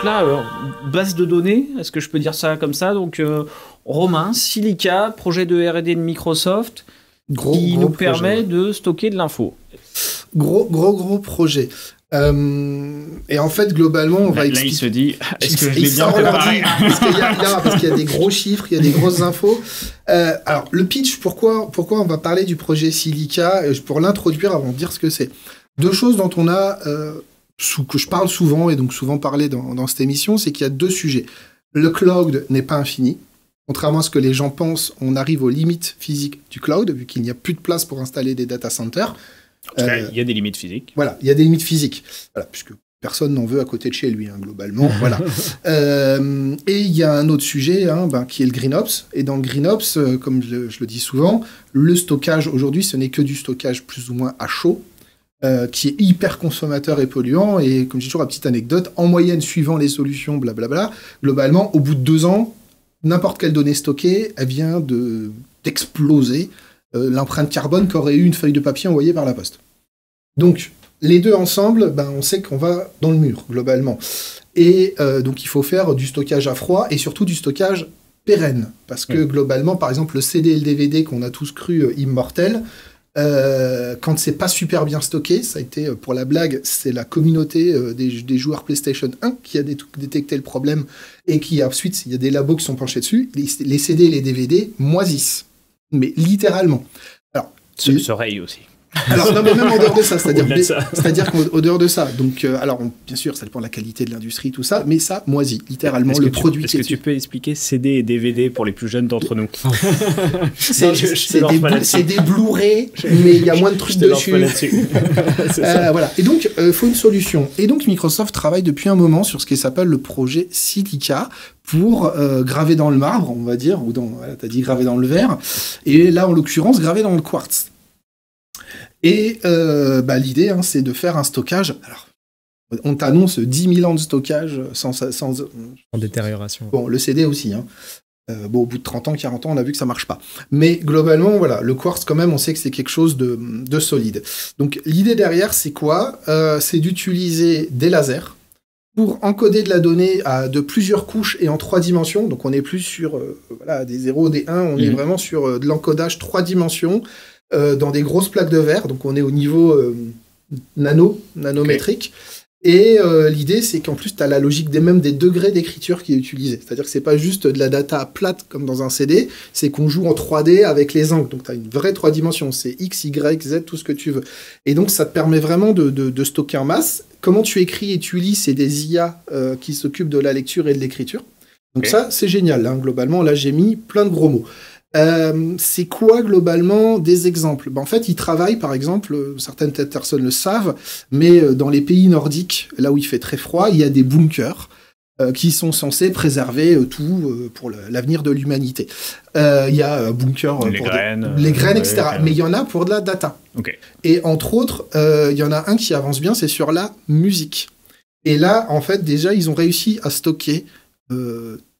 donc là, base de données, est-ce que je peux dire ça comme ça? Donc, Romain, Silica, projet de R&D de Microsoft, qui nous permet de stocker de l'info. Gros projet. Et en fait, globalement, on va expliquer. Là, il se dit, est-ce que je l'ai bien préparé? Parce qu'il y a des gros chiffres, il y a des grosses infos. Alors, le pitch, pourquoi on va parler du projet Silica? Pour l'introduire, avant de dire ce que c'est. Deux choses dont on a, que je parle souvent, et donc souvent parlé dans cette émission, c'est qu'il y a deux sujets. Le cloud n'est pas infini. Contrairement à ce que les gens pensent, on arrive aux limites physiques du cloud, vu qu'il n'y a plus de place pour installer des data centers. En tout cas, il y a des limites physiques. Voilà, il y a des limites physiques. Voilà, puisque personne n'en veut à côté de chez lui, globalement. Voilà. Et il y a un autre sujet, qui est le GreenOps. Et dans le GreenOps, comme je le dis souvent, le stockage, aujourd'hui, ce n'est que du stockage plus ou moins à chaud, qui est hyper consommateur et polluant. Et comme je dis toujours, la petite anecdote, en moyenne, suivant les solutions, blablabla, globalement, au bout de 2 ans, n'importe quelle donnée stockée, elle vient d'exploser l'empreinte carbone qu'aurait eu une feuille de papier envoyée par la poste. Donc, les deux ensemble, on sait qu'on va dans le mur, globalement. Et donc, il faut faire du stockage à froid et surtout du stockage pérenne. Parce que, globalement, par exemple, le CD et le DVD qu'on a tous cru immortels, quand c'est pas super bien stocké, ça a été, pour la blague, c'est la communauté des joueurs PlayStation 1 qui a détecté le problème et qui, ensuite, il y a des labos qui sont penchés dessus, les CD et les DVD moisissent. Mais littéralement. Alors, Sereil aussi. Alors, non, mais même en dehors de ça, c'est-à-dire qu'au dehors de ça, donc, bien sûr, ça dépend de la qualité de l'industrie, tout ça, mais ça moisit, littéralement, le produit. Est-ce que tu peux expliquer CD et DVD pour les plus jeunes d'entre nous? C'est des Blu-ray, mais il y a moins de trucs dessus. Voilà. Et donc, il faut une solution. Et donc, Microsoft travaille depuis un moment sur ce qui s'appelle le projet Silica, pour graver dans le marbre, on va dire, ou t'as dit graver dans le verre, et là, en l'occurrence, graver dans le quartz. Et l'idée, c'est de faire un stockage. Alors, on t'annonce 10 000 ans de stockage sans détérioration. Bon, le CD aussi. Au bout de 30 ans, 40 ans, on a vu que ça marche pas. Mais globalement, voilà, le quartz, quand même, on sait que c'est quelque chose de solide. Donc, l'idée derrière, c'est quoi? C'est d'utiliser des lasers pour encoder de la donnée de plusieurs couches et en 3 dimensions. Donc, on n'est plus sur des 0, des 1, on est vraiment sur de l'encodage 3 dimensions, dans des grosses plaques de verre, donc on est au niveau nanométrique. Okay. Et l'idée, c'est qu'en plus, tu as la logique même des degrés d'écriture qui est utilisée. C'est-à-dire que c'est pas juste de la data plate comme dans un CD, c'est qu'on joue en 3D avec les angles. Donc tu as une vraie 3 dimensions, c'est X, Y, Z, tout ce que tu veux. Et donc ça te permet vraiment de stocker en masse. Comment tu écris et tu lis, c'est des IA qui s'occupent de la lecture et de l'écriture. Donc ça, c'est génial. Globalement, là, j'ai mis plein de gros mots. C'est quoi globalement des exemples? En fait, ils travaillent, par exemple, certaines personnes le savent, mais dans les pays nordiques, là où il fait très froid, il y a des bunkers qui sont censés préserver tout pour l'avenir de l'humanité. Il y a un bunker pour les graines, etc. Mais il y en a pour de la data. Okay. Et entre autres, il y en a un qui avance bien, c'est sur la musique. Et là, en fait, déjà, ils ont réussi à stocker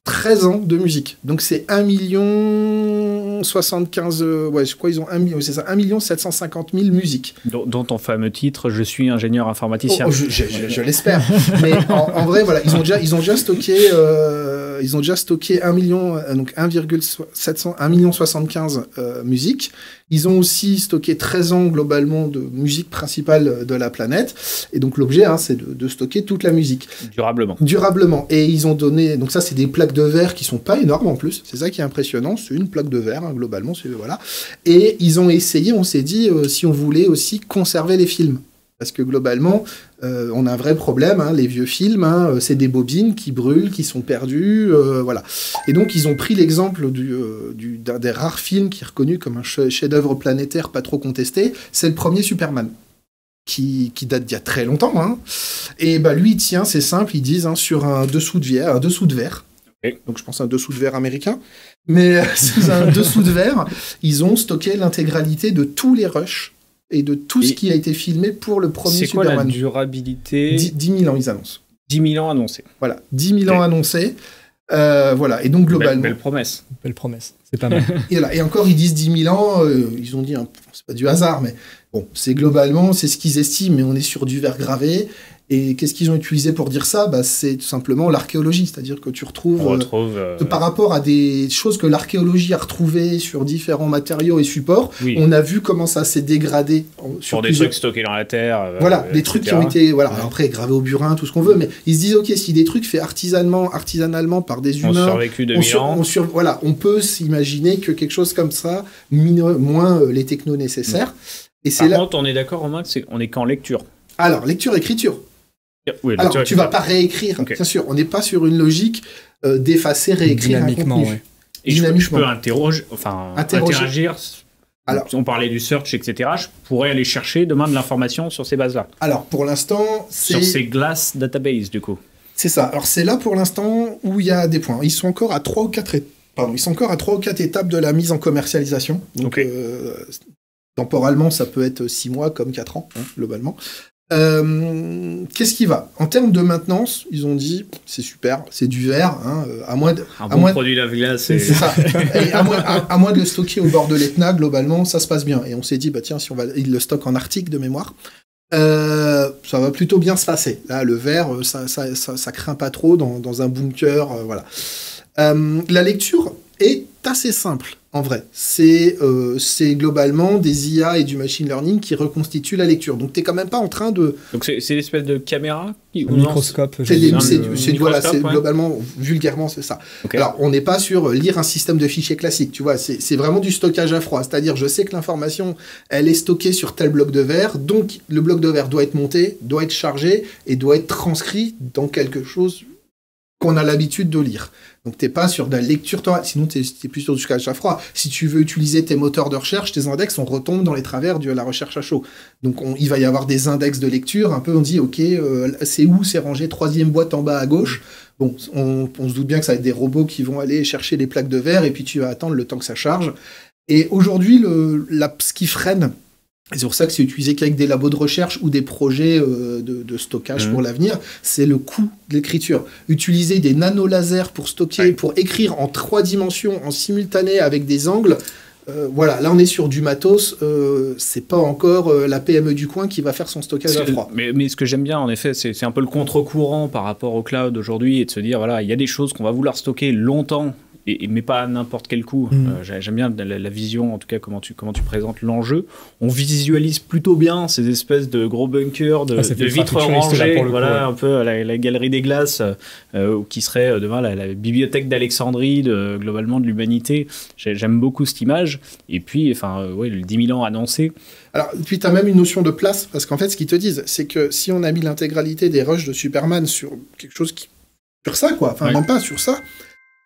13 ans de musique. Donc c'est 1 75... je crois qu'ils ont 1 750 000 musiques. Dont ton fameux titre, je suis ingénieur informaticien. Je l'espère. Mais en vrai, voilà, ils ont déjà stocké 1 million, donc 1 million 75 musiques. Ils ont aussi stocké 13 ans globalement de musique principale de la planète. Et donc l'objet, c'est de stocker toute la musique. Durablement. Et ils ont donné... Donc ça, c'est des plaques de verre qui sont pas énormes en plus. C'est ça qui est impressionnant. C'est une plaque de verre, globalement. Voilà. Et ils ont essayé, on s'est dit, si on voulait aussi conserver les films. Parce que globalement, on a un vrai problème. Les vieux films, c'est des bobines qui brûlent, qui sont perdues. Voilà. Et donc, ils ont pris l'exemple d'un des rares films qui est reconnu comme un chef-d'œuvre planétaire pas trop contesté. C'est le premier Superman, qui date d'il y a très longtemps. Et lui, tiens, c'est simple, ils disent sur un dessous de verre. Okay. Donc, je pense à un dessous de verre américain. Mais sous un dessous de verre, ils ont stocké l'intégralité de tous les rushs et de tout ce qui a été filmé pour le premier Superman. C'est quoi la durabilité? 10 000 ans, ils annoncent. 10 000 ans annoncés. Voilà, 10 000 ans annoncés. Voilà, et donc globalement... Belle promesse. Belle promesse, c'est pas mal. Et encore, ils disent 10 000 ans, ils ont dit, c'est pas du hasard, mais bon, c'est globalement, c'est ce qu'ils estiment, mais on est sur du verre gravé. Et qu'est-ce qu'ils ont utilisé pour dire ça? C'est tout simplement l'archéologie, c'est-à-dire que tu retrouves, par rapport à des choses que l'archéologie a retrouvées sur différents matériaux et supports, on a vu comment ça s'est dégradé. Sur des trucs stockés dans la terre. Voilà, des trucs qui ont été après gravés au burin, tout ce qu'on veut, mais ils se disent, ok, si des trucs faits artisanalement par des humains, survécu 2000 ans. On peut s'imaginer que quelque chose comme ça, moins les technos nécessaires. Et par contre, on est d'accord, Romain, on est qu'en lecture. Alors, lecture-écriture. Oui, alors, tu vas pas réécrire, bien sûr. On n'est pas sur une logique d'effacer, réécrire un contenu. Ouais. Et je peux interagir. Alors, on parlait du search, etc. Je pourrais aller chercher demain de l'information sur ces bases-là. Alors, pour l'instant, c'est... Sur ces Glass database, du coup. C'est ça. Alors, c'est là, pour l'instant, où il y a des points. Ils sont encore à 3 ou 4 étapes de la mise en commercialisation. Donc, temporalement, ça peut être 6 mois comme 4 ans, globalement. Qu'est-ce qui va? En termes de maintenance, ils ont dit, c'est super, c'est du verre, à moins de... produit lave-glace. C'est ça. Et à moins de le stocker au bord de l'Etna, globalement, ça se passe bien. Et on s'est dit, tiens, si il le stocke en Arctique de mémoire, ça va plutôt bien se passer. Là, le verre, ça craint pas trop dans un bunker, voilà. La lecture est assez simple. En vrai, c'est globalement des IA et du machine learning qui reconstituent la lecture. Donc, tu n'es quand même pas en train de... Donc, c'est l'espèce de caméra microscope. Globalement, vulgairement, c'est ça. Okay. Alors, on n'est pas sur lire un système de fichiers classique, tu vois. C'est vraiment du stockage à froid. C'est-à-dire, je sais que l'information, elle est stockée sur tel bloc de verre. Donc, le bloc de verre doit être monté, doit être chargé et doit être transcrit dans quelque chose qu'on a l'habitude de lire. Donc, t'es pas sur de la lecture, sinon t'es plus sur du stockage à froid. Si tu veux utiliser tes moteurs de recherche, tes index, on retombe dans les travers de la recherche à chaud. Donc, il va y avoir des index de lecture, un peu, on dit, ok, c'est où, c'est rangé, 3e boîte en bas à gauche. Bon, on se doute bien que ça va être des robots qui vont aller chercher les plaques de verre, et puis tu vas attendre le temps que ça charge. Et aujourd'hui, ce qui freine, et c'est pour ça que c'est utilisé qu'avec des labos de recherche ou des projets de stockage pour l'avenir, c'est le coût de l'écriture. Utiliser des nanolasers pour stocker, pour écrire en 3 dimensions, en simultané avec des angles, voilà, là on est sur du matos, c'est pas encore la PME du coin qui va faire son stockage à froid. Mais ce que j'aime bien en effet, c'est un peu le contre-courant par rapport au cloud aujourd'hui, et de se dire, voilà, il y a des choses qu'on va vouloir stocker longtemps, mais pas à n'importe quel coup. J'aime bien la vision, en tout cas, comment tu présentes l'enjeu. On visualise plutôt bien ces espèces de gros bunkers de vitres rangées, voilà, un peu la galerie des glaces, qui serait demain la bibliothèque d'Alexandrie, globalement de l'humanité. J'aime beaucoup cette image. Et puis, le 10 000 ans annoncé. Alors, puis tu as même une notion de place, parce qu'en fait, ce qu'ils te disent, c'est que si on a mis l'intégralité des rushs de Superman sur quelque chose sur ça, quoi, même pas sur ça,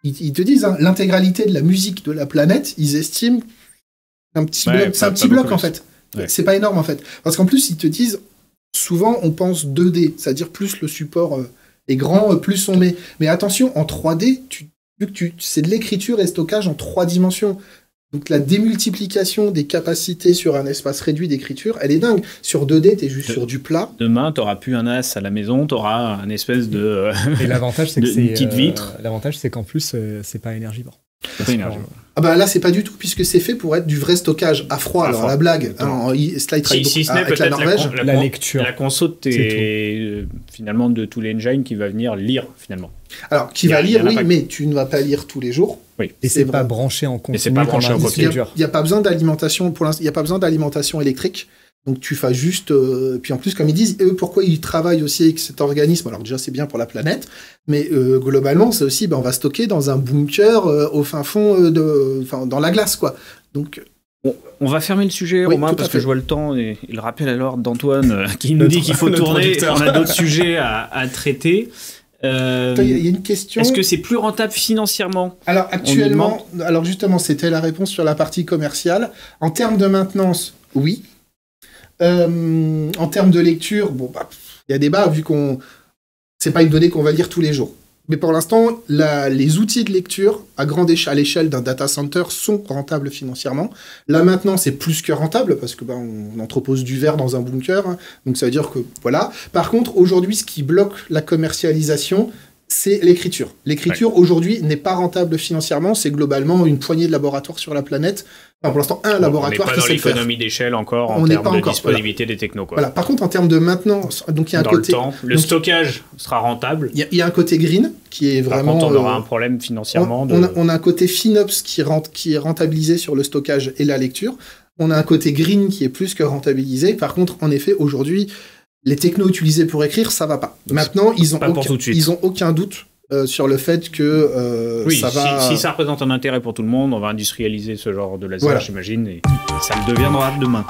ils te disent, l'intégralité de la musique de la planète, ils estiment un petit bloc, c'est un petit bloc en fait. Ouais. C'est pas énorme en fait. Parce qu'en plus, ils te disent, souvent on pense 2D, c'est-à-dire plus le support est grand, plus on met. Mais attention, en 3D, c'est de l'écriture et stockage en 3 dimensions. Donc la démultiplication des capacités sur un espace réduit d'écriture, elle est dingue. Sur 2D, t'es juste sur du plat. Demain, t'auras plus un as à la maison, t'auras un espèce de et l'avantage, c'est que c'est une petite vitre. L'avantage, c'est qu'en plus, c'est pas énergivore. C'est pas énergivore. Ah bah là, c'est pas du tout, puisque c'est fait pour être du vrai stockage à froid. Alors la blague, Slide travaille beaucoup avec la Norvège. La lecture. La conso finalement de tous les engines qui va venir lire finalement. Alors, qui va lire, oui, mais tu ne vas pas lire tous les jours. Oui. Et c'est pas branché en continu. Il n'y a pas besoin d'alimentation, pour l'instant, il n'y a pas besoin d'alimentation électrique. Donc tu fais juste... puis en plus, comme ils disent, eux, pourquoi ils travaillent aussi avec cet organisme? Alors déjà, c'est bien pour la planète, mais globalement, c'est aussi, on va stocker dans un bunker au fin fond, dans la glace, quoi. Donc... On va fermer le sujet, Romain, parce que je vois le temps et le rappel à l'ordre d'Antoine qui nous dit qu'il faut tourner. On a d'autres sujets à traiter. Il y a une question. Est-ce que c'est plus rentable financièrement? Alors actuellement, justement, c'était la réponse sur la partie commerciale. En termes de maintenance, oui. En termes de lecture, il y a débat vu qu'on c'est pas une donnée qu'on va lire tous les jours. Mais pour l'instant, les outils de lecture à l'échelle d'un data center sont rentables financièrement. Là maintenant, c'est plus que rentable parce que on entrepose du verre dans un bunker, donc ça veut dire que voilà. Par contre, aujourd'hui, ce qui bloque la commercialisation, c'est l'écriture. L'écriture, aujourd'hui, n'est pas rentable financièrement. C'est globalement une poignée de laboratoires sur la planète. Enfin, pour l'instant, un laboratoire qui sait le faire. On n'est pas dans l'économie d'échelle encore en termes de disponibilité des technos. Quoi. Voilà. Par contre, en termes de maintenance, donc il y a un côté... Dans le temps, le stockage sera rentable. Il y a un côté green qui est vraiment... Par contre, on aura un problème financièrement. On a un côté FinOps qui est rentabilisé sur le stockage et la lecture. On a un côté green qui est plus que rentabilisé. Par contre, en effet, aujourd'hui, les technos utilisés pour écrire, ça va pas. Maintenant, ils ont aucun doute sur le fait que ça va... Si ça représente un intérêt pour tout le monde, on va industrialiser ce genre de laser, j'imagine, et ça le deviendra demain.